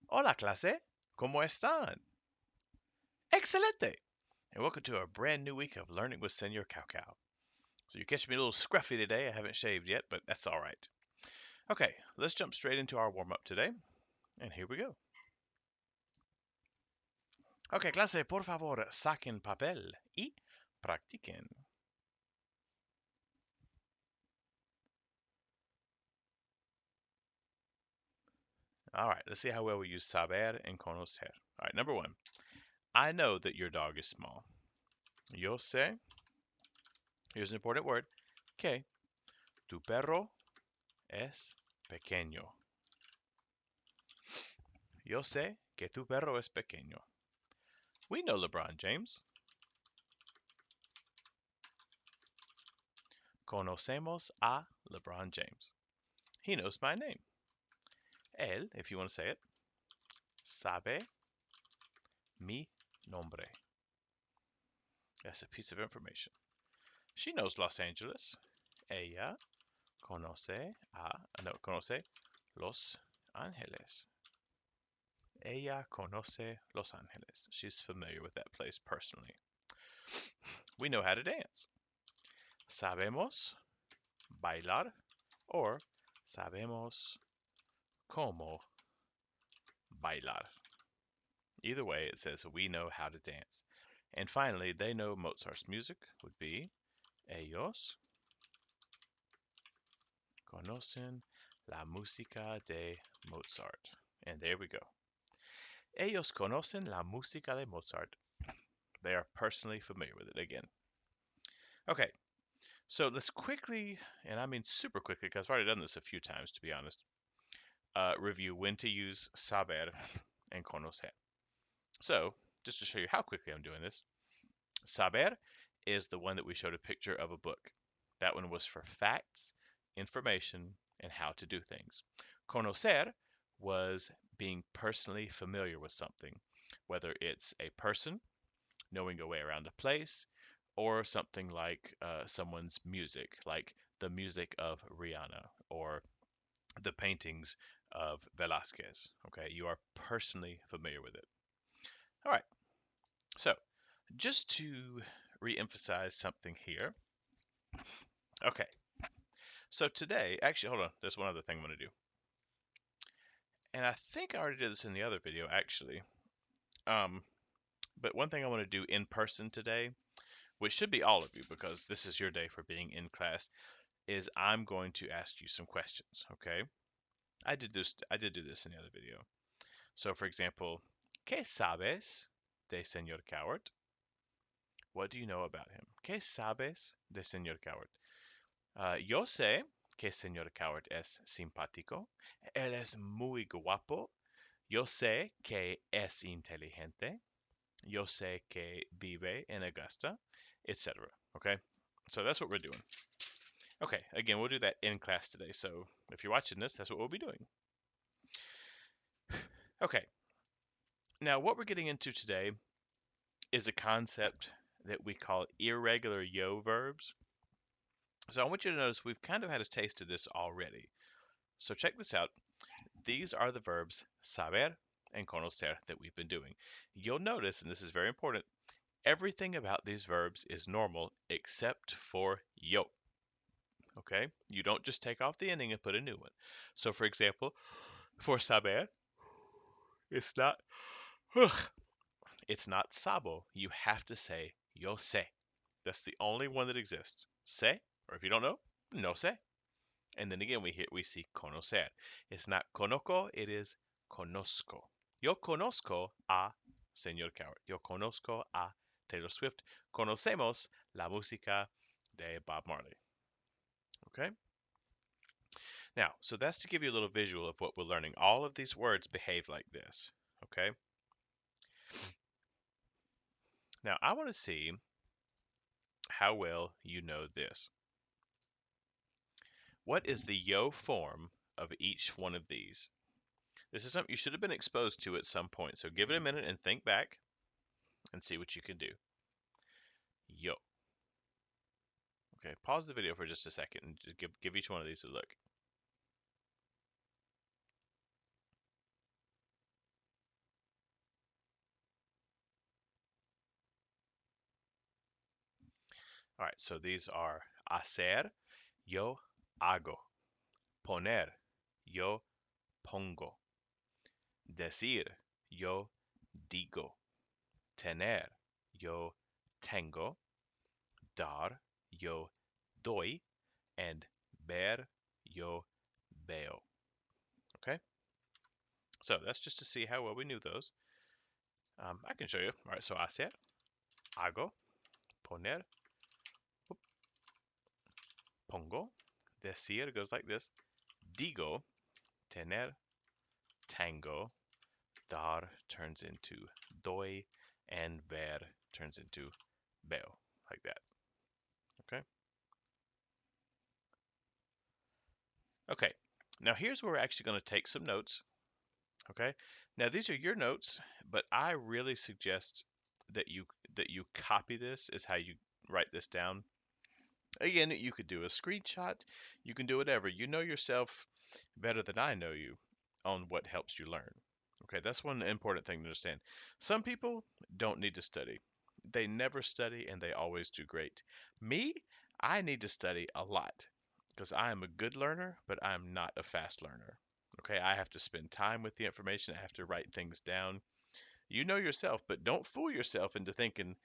Hola clase, ¿cómo están? Excelente! And welcome to a brand new week of Learning with Senor Cowcow. So you catch me a little scruffy today. I haven't shaved yet, but that's all right. Okay, let's jump straight into our warm up today. And here we go. Okay, clase, por favor, saquen papel y practiquen. All right, let's see how well we use saber and conocer. All right, number one, I know that your dog is small. Yo sé, here's an important word, que tu perro es pequeño. Yo sé que tu perro es pequeño. We know LeBron James. Conocemos a LeBron James. He knows my name. Él, if you want to say it, sabe mi nombre. That's a piece of information. She knows Los Angeles. Ella conoce Los Ángeles. Ella conoce Los Ángeles. She's familiar with that place personally. We know how to dance. Sabemos bailar or sabemos cómo bailar. Either way, it says we know how to dance. And finally, they know Mozart's music would be ellos conocen la música de Mozart. And there we go. Ellos conocen la música de Mozart. They are personally familiar with it again. Okay, so let's quickly, and I mean super quickly because I've already done this a few times to be honest, review when to use saber and conocer. So, just to show you how quickly I'm doing this, saber is the one that we showed a picture of a book. That one was for facts, information, and how to do things. Conocer was being personally familiar with something, whether it's a person, knowing a way around a place, or something like someone's music, like the music of Rihanna or the paintings of Velázquez. Okay, you are personally familiar with it. All right, so just to re-emphasize something here. Okay, so today, actually, hold on, there's one other thing I'm going to do. And I think I already did this in the other video, actually. Um, but one thing I want to do in person today, which should be all of you because this is your day for being in class, is I'm going to ask you some questions, okay? I did do this in the other video. So for example, ¿Qué sabes de Señor Coward? What do you know about him? ¿Qué sabes de Señor Coward? Yo sé que Señor Coward es simpático. Él es muy guapo. Yo sé que es inteligente. Yo sé que vive en Augusta, etc. Okay? So that's what we're doing. Okay, again, we'll do that in class today. So if you're watching this, that's what we'll be doing. Okay, now what we're getting into today is a concept that we call irregular yo verbs. So I want you to notice we've kind of had a taste of this already. So check this out. These are the verbs saber and conocer that we've been doing. You'll notice, and this is very important, everything about these verbs is normal except for yo. Okay? You don't just take off the ending and put a new one. So for example, for saber, it's not it's not sabo. You have to say yo sé. That's the only one that exists. Sé, or if you don't know, no sé. And then again we see conocer. It's not conozco, it is conozco. Yo conozco a Señor Coward. Yo conozco a Taylor Swift. Conocemos la música de Bob Marley. Okay? Now, so that's to give you a little visual of what we're learning. All of these words behave like this. Okay? Now, I want to see how well you know this. What is the yo form of each one of these? This is something you should have been exposed to at some point. So give it a minute and think back and see what you can do. Yo. Okay, pause the video for just a second and just give each one of these a look. All right, so these are hacer, yo hago. Poner, yo pongo. Decir, yo digo. Tener, yo tengo. Dar, yo doy. And ver, yo veo. Okay, so that's just to see how well we knew those. I can show you. All right, so hacer, hago, poner, pongo. Decir goes like this. Digo, tener, tango. Dar turns into doy, and ver turns into veo, like that. Okay. Okay. Now here's where we're actually going to take some notes. Okay. Now these are your notes, but I really suggest that you copy this is how you write this down. Again, you could do a screenshot, you can do whatever. You know yourself better than I know you on what helps you learn. Okay, that's one important thing to understand. Some people don't need to study. They never study and they always do great. Me, I need to study a lot because I am a good learner, but I'm not a fast learner. Okay, I have to spend time with the information, I have to write things down. You know yourself, but don't fool yourself into thinking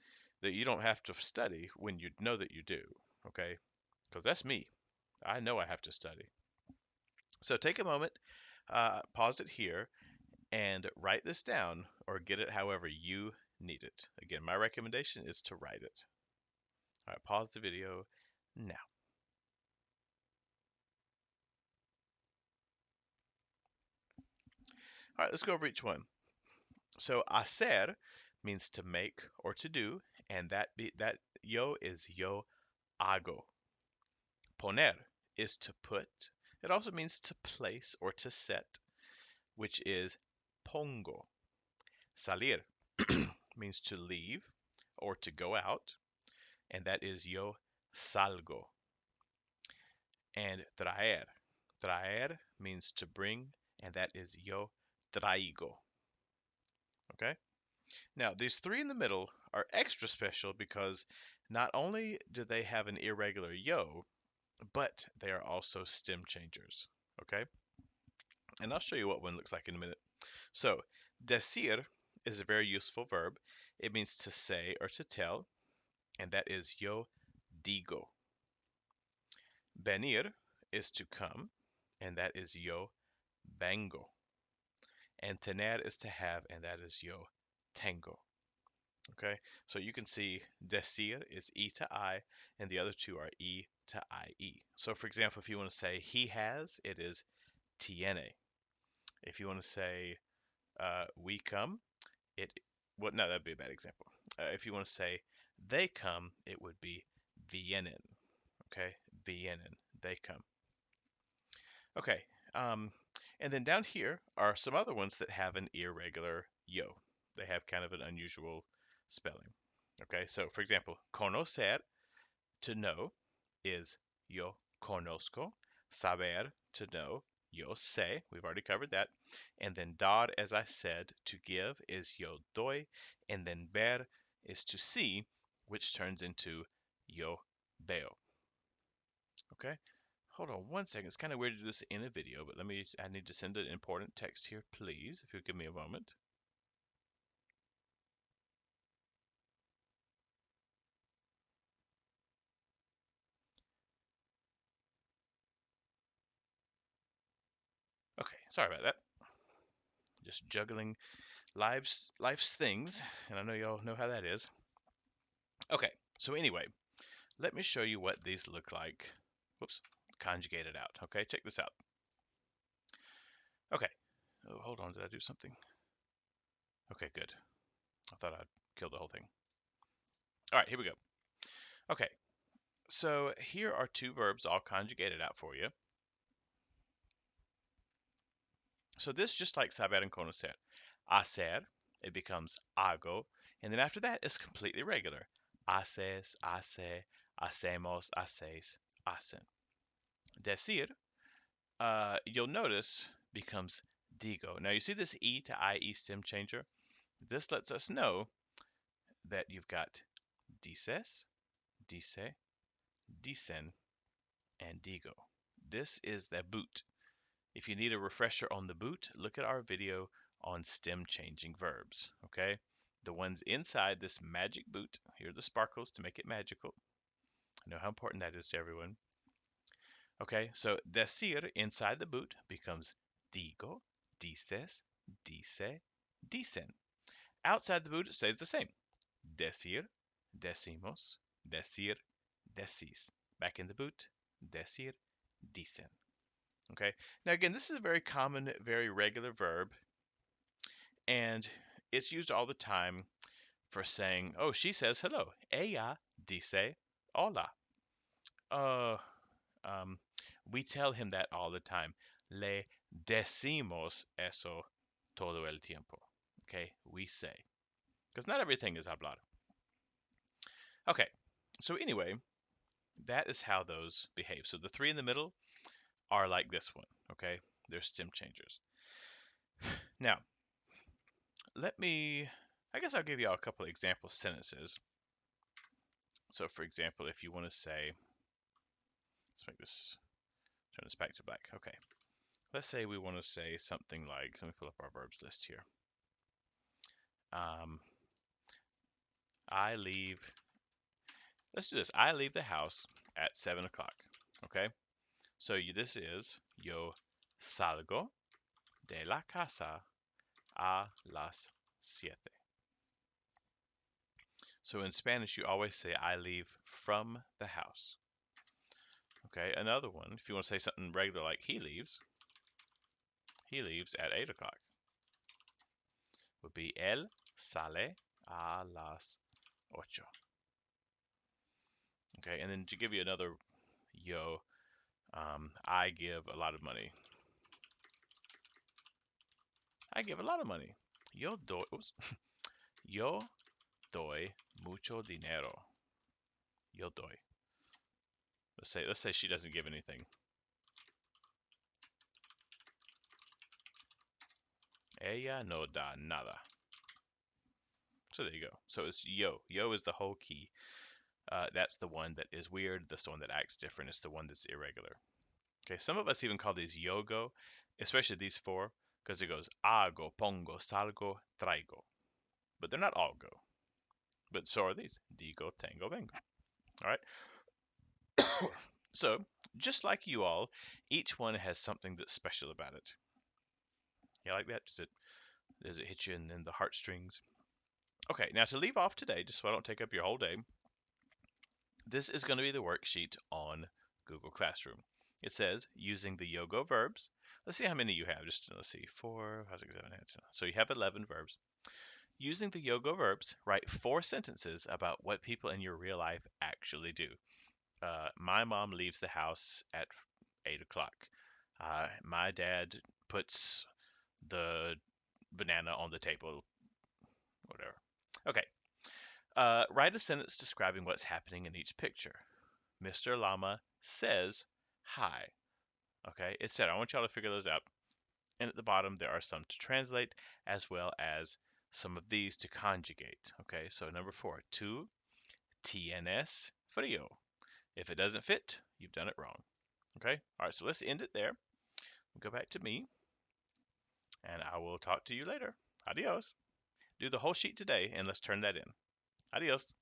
that you don't have to study when you know that you do. Okay, because that's me. I know I have to study. So take a moment, pause it here, and write this down or get it however you need it. Again, my recommendation is to write it. All right, pause the video now. All right, let's go over each one. So hacer means to make or to do, and that yo is yo hago. Poner is to put. It also means to place or to set, which is pongo. Salir means to leave or to go out, and that is yo salgo. And traer means to bring, and that is yo traigo. Okay? Now, these three in the middle are extra special because not only do they have an irregular yo, but they are also stem changers. Okay? And I'll show you what one looks like in a minute. So, decir is a very useful verb. It means to say or to tell, and that is yo digo. Venir is to come, and that is yo vengo. And tener is to have, and that is yo tengo. Okay, so you can see decir is E to I, and the other two are E to IE. So for example, if you want to say he has, it is tiene. If you want to say we come, it well, no, that'd be a bad example. If you want to say they come, it would be vienen. Okay, vienen, they come. Okay, and then down here are some other ones that have an irregular yo. They have kind of an unusual spelling. Okay, so for example, conocer, to know, is yo conozco. Saber, to know, yo sé. We've already covered that. And then dar, as I said, to give, is yo doy. And then ver is to see, which turns into yo veo. Okay, hold on one second. It's kind of weird to do this in a video, but I need to send an important text here, please, if you'll give me a moment. Okay, sorry about that. Just juggling life's things, and I know y'all know how that is. Okay, so anyway, let me show you what these look like. Whoops, conjugated out. Okay, check this out. Okay, oh, hold on, did I do something? Okay, good. I thought I'd killed the whole thing. All right, here we go. Okay, so here are two verbs all conjugated out for you. So this, just like saber and conocer. Hacer, it becomes hago, and then after that, it's completely regular. Haces, hace, hacemos, haces, hacen. Decir, you'll notice, becomes digo. Now you see this E to IE stem changer? This lets us know that you've got dices, dice, dicen, and digo. This is the boot. If you need a refresher on the boot, look at our video on stem changing verbs, okay? The ones inside this magic boot, here are the sparkles to make it magical. I know how important that is to everyone. Okay, so decir inside the boot becomes digo, dices, dice, dicen. Outside the boot, it stays the same. Decir, decimos, decir, decís. Back in the boot, decir, dicen. Okay, now again, this is a very common, very regular verb, and it's used all the time for saying, oh, she says hello. Ella dice hola. Uh, um, we tell him that all the time. Le decimos eso todo el tiempo. Okay, we say. Because not everything is hablar. Okay, so anyway, that is how those behave. So the three in the middle are like this one, okay? They're stem changers. Now, I guess I'll give you all a couple of example sentences. So for example, if you want to say, turn this back to black. Okay, let's say we want to say something like, let me pull up our verbs list here. Um, I leave, let's do this. I leave the house at 7 o'clock, okay? So this is, yo salgo de la casa a las 7. So in Spanish, you always say, I leave from the house. Okay, another one, if you want to say something regular like he leaves at 8 o'clock. Would be él sale a las 8. Okay, and then to give you another yo, I give a lot of money. I give a lot of money. Yo doy, oops. Yo doy mucho dinero. Yo doy. Let's say she doesn't give anything. Ella no da nada. So there you go. So it's yo. Yo is the whole key. That's the one that is weird. That's the one that acts different. It's the one that's irregular. Okay, some of us even call these yogo, especially these four, because it goes hago, pongo, salgo, traigo. But they're not all go. But so are these. Digo, tengo, vengo. All right. So, just like you all, each one has something that's special about it. You like that? Does it hit you in the heartstrings? Okay, now to leave off today, just so I don't take up your whole day, this is going to be the worksheet on Google Classroom. It says using the yogo verbs. Let's see how many you have. Let's see, 4, 5, 6, 7, 8, 9. So you have 11 verbs. Using the yogo verbs, write 4 sentences about what people in your real life actually do. My mom leaves the house at 8 o'clock. My dad puts the banana on the table, whatever. Okay. Write a sentence describing what's happening in each picture. Mr. Llama says hi. Okay, it said, I want y'all to figure those out. And at the bottom, there are some to translate, as well as some of these to conjugate. Okay, so number 4, tú tienes frío. If it doesn't fit, you've done it wrong. Okay, all right, so let's end it there. We'll go back to me, and I will talk to you later. Adios. Do the whole sheet today, and let's turn that in. Adios.